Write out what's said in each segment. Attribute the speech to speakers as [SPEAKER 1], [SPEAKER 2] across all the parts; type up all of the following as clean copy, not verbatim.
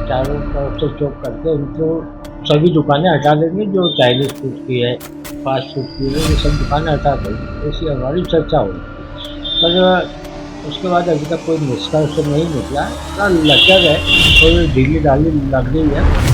[SPEAKER 1] चारों तरफ से चौक करके उनको सभी दुकानें हटा देंगे जो चाइनीज फूड की है, फास्ट फूड की है, ये सब दुकानें हटा देंगे, ऐसी हमारी चर्चा हुई। पर उसके बाद अभी तक कोई निष्कर्ष नहीं निकला है। थोड़ा लचर है, थोड़ी ढीली ढाली लग रही है।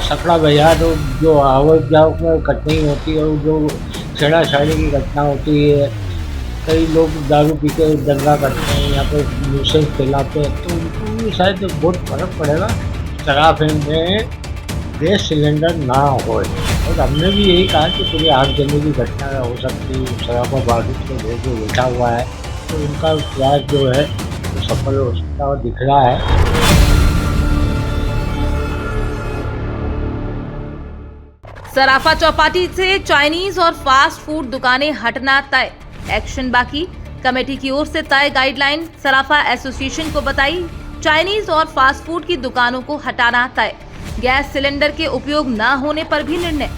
[SPEAKER 1] सकड़ा बाजार और जो आवक जावक में कठिनाई होती है और जो छेड़ाछाड़ी की घटना होती है, कई लोग दारू पी के दंगा करते हैं, यहाँ पर न्यूसेंस फैलाते हैं, तो उनको भी शायद बहुत फर्क पड़ेगा शराब में गैस सिलेंडर ना हो। और हमने भी यही कहा कि पूरी आग जलने की घटना हो सकती है, शराबा बारूद को जो बैठा हुआ है, तो उनका प्रयास जो है वो सफल हो सकता है और दिख रहा है।
[SPEAKER 2] सराफा चौपाटी से चाइनीज और फास्ट फूड दुकानें हटना तय, एक्शन बाकी। कमेटी की ओर से तय गाइडलाइन सराफा एसोसिएशन को बताई। चाइनीज और फास्ट फूड की दुकानों को हटाना तय, गैस सिलेंडर के उपयोग न होने पर भी निर्णय।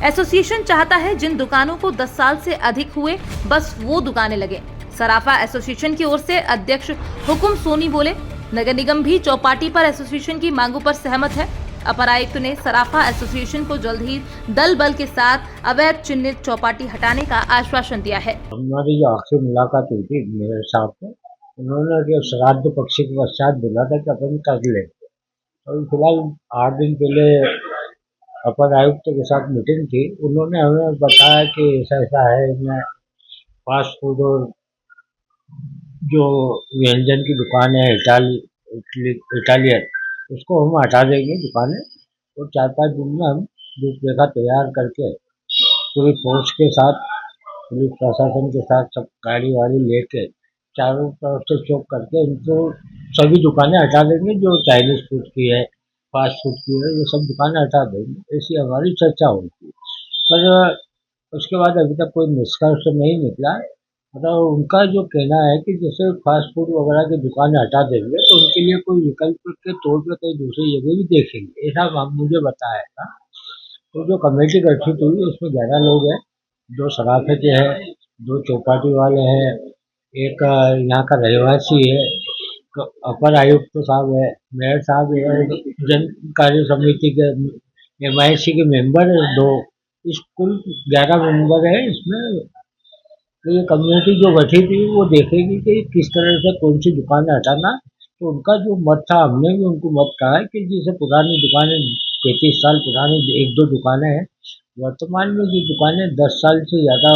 [SPEAKER 2] एसोसिएशन चाहता है जिन दुकानों को 10 साल से अधिक हुए बस वो दुकानें लगे। सराफा एसोसिएशन की ओर से अध्यक्ष हुकुम सोनी बोले, नगर निगम भी चौपाटी पर एसोसिएशन की मांगों पर सहमत है। अपर आयुक्त ने सराफा एसोसिएशन को जल्द ही दल बल के साथ अवैध चिन्हित चौपाटी हटाने का आश्वासन दिया है।
[SPEAKER 1] हमारी जो आखिरी मुलाकात हुई थी मेरे साहब से, उन्होंने जो श्राद्ध पक्ष के पश्चात बोला था कि अपन कर लेंगे। और फिलहाल 8 दिन पहले अपर आयुक्त के साथ मीटिंग थी, उन्होंने हमें बताया कि ऐसा ऐसा है, इसमें फास्ट फूड और जो व्यंजन की दुकान है इटालियन, उसको हम हटा देंगे दुकानें, और 4-5 दिन में हम रूपरेखा तैयार करके पूरी फोर्स के साथ, पुलिस प्रशासन के साथ सब गाड़ी वाड़ी लेके चारों तरफ से चौक करके इनको सभी दुकानें हटा देंगे जो चाइनीज फूड की है, फास्ट फूड की है, ये सब दुकानें हटा देंगे, ऐसी हमारी चर्चा हुई थी। पर उसके बाद अभी तक कोई निष्कर्ष नहीं निकला है। मतलब उनका जो कहना है कि जैसे फास्ट फूड वगैरह की दुकानें हटा देंगे तो उनके लिए कोई विकल्प के तौर पे कहीं दूसरी जगह भी देखेंगे, ऐसा मुझे बताया था। तो जो कमेटी गठित हुई उसमें 11 लोग हैं, 2 सराफे के हैं, 2 चौपाटी वाले हैं, एक यहाँ का रहवासी है, अपर आयुक्त साहब है, मेयर साहब है, जन कार्य समिति के एमआईसी के मेंबर है 2, इस कुल 11 मेंबर है इसमें। तो ये कम्युनिटी जो गठित हुई वो देखेगी कि किस तरह से कौन सी दुकानें हटाना। तो उनका जो मत था, हमने भी उनको मत कहा है कि जैसे पुरानी दुकानें 35 साल पुरानी 1-2 दुकानें हैं, वर्तमान में जो दुकानें 10 साल से ज़्यादा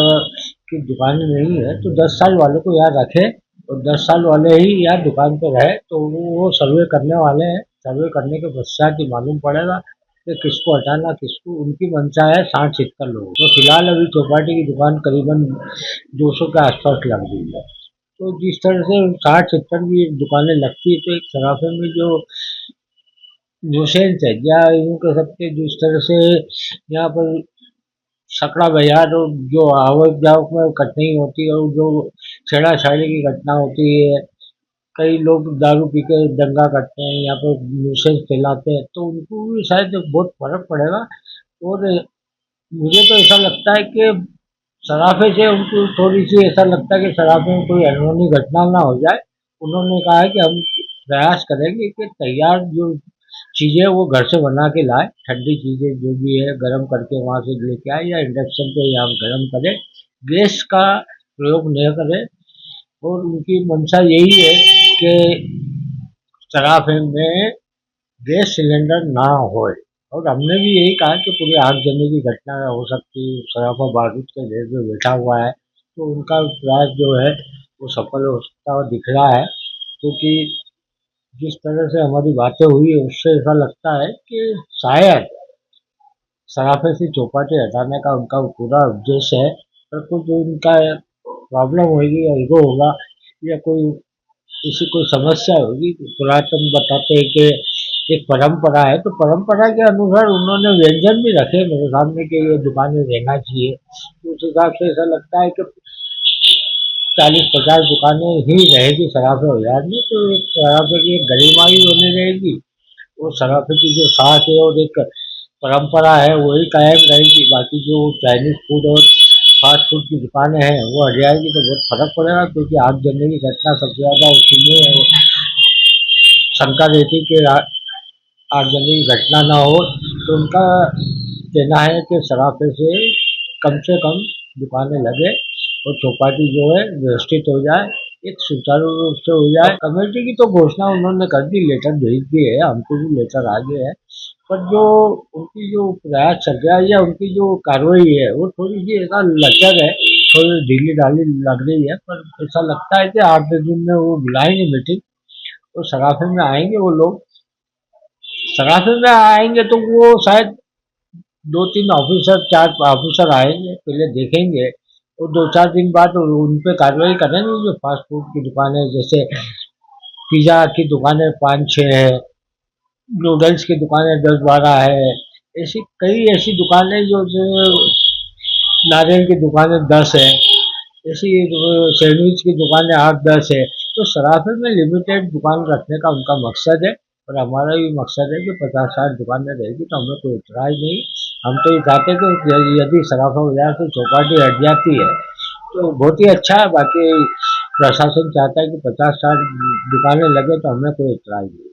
[SPEAKER 1] की दुकानें नहीं है, तो 10 साल वालों को यहाँ रखें और 10 साल वाले ही यहाँ दुकान पर रहे, तो वो सर्वे करने वाले हैं। सर्वे करने के पश्चात ही मालूम पड़ेगा कि किसको हटाना, किसको। उनकी मंशा है 60-70 लोग। तो फिलहाल अभी चौपाटी की दुकान करीबन 200 के आसपास लग गई है। तो जिस तरह से 60-70 भी दुकानें लगती है, तो एक सराफे में जो न्यूसेंस है, या यूँ कह सकते हैं जिस तरह से यहाँ पर सकड़ा बाजार और जो आवक जावक में कठिनाई होती है और जो छेड़ाछाड़ी की घटना होती है, कई लोग दारू पी के दंगा करते हैं, यहाँ पर न्यूसेंस फैलाते हैं, तो उनको भी शायद बहुत फर्क पड़ेगा। और मुझे तो ऐसा लगता है कि सराफे से उनको थोड़ी सी ऐसा लगता है कि सराफे में कोई अनहोनी घटना ना हो जाए। उन्होंने कहा है कि हम प्रयास करेंगे कि तैयार जो चीज़ें वो घर से बना के लाए, ठंडी चीज़ें जो भी है गर्म करके वहाँ से लेके आए, या इंडक्शन पे या हम गर्म करें, गैस का प्रयोग न करें। और उनकी मंशा यही है कि सराफे में गैस सिलेंडर ना होए। और हमने भी यही कहा कि पूरी आग जलने की घटना हो सकती है, सराफा बारूद के ढेर पे बैठा हुआ है, तो उनका प्रयास जो है वो सफल हो सकता है और दिख रहा है। क्योंकि जिस तरह से हमारी बातें हुई है उससे ऐसा लगता है कि शायद सराफे से चौपाटी हटाने का उनका पूरा उद्देश्य है। पर कुछ जो उनका प्रॉब्लम होगी या ईगो होगा या कोई किसी कोई समस्या होगी, पुरातन बताते हैं कि एक परंपरा है, तो परंपरा के अनुसार उन्होंने व्यंजन भी रखे मेरे सामने कि ये दुकानें रहना चाहिए। तो उस हिसाब से ऐसा लगता है कि 40-50 दुकानें ही रहेगी सराफे बाजार में, तो एक सराफे की एक गरिमा ही बनी रहेगी। वो सराफे की जो साख है और एक परंपरा है वही कायम रहेगी। बाकी जो चाइनीज फूड और फास्ट फूड की दुकानें हैं वो हट जाएगी तो बहुत फर्क पड़ेगा, क्योंकि आगजनी की घटना सबसे ज़्यादा उसी में शंका रहती कि आगजनी की घटना ना हो। तो उनका कहना है कि सराफे से कम दुकानें लगे और चौपाटी जो है व्यवस्थित हो जाए, एक सुचारू रूप से हो जाए। कमेटी की तो घोषणा उन्होंने कर दी, लेटर भेज दिए है, हमको भी लेटर आ गए हैं, पर जो उनकी जो प्रयास चल रहा है या उनकी जो कार्रवाई है वो थोड़ी सी ऐसा लचर है, थोड़ी ढीली ढाली लग रही है। पर ऐसा लगता है कि 8-10 दिन में वो बुलाएंगे मीटिंग, तो सराफे में आएंगे वो लोग। सराफे में आएंगे तो वो शायद 2-3 ऑफिसर 4 ऑफिसर आएंगे, पहले देखेंगे और 2-4 दिन बाद उन पे कार्रवाई करेंगे। जो फास्ट फूड की दुकानें, जैसे पिज़्ज़ा की दुकानें 5-6 है, नूडल्स की दुकानें 10-12 है, ऐसी कई ऐसी दुकानें जो नारियल की दुकानें 10 है, ऐसी सैंडविच की दुकानें 8-10 है। तो सराफे में लिमिटेड दुकान रखने का उनका मकसद है, और हमारा भी मकसद है कि 50-60 दुकानें रहेगी तो हमें कोई इतराज नहीं। हम तो ये चाहते हैं कि यदि सराफा बाजार से चौपाटी हट जाती है तो बहुत ही अच्छा है। बाकी प्रशासन चाहता है कि 50-60 दुकानें लगे तो हमें कोई इतराज नहीं।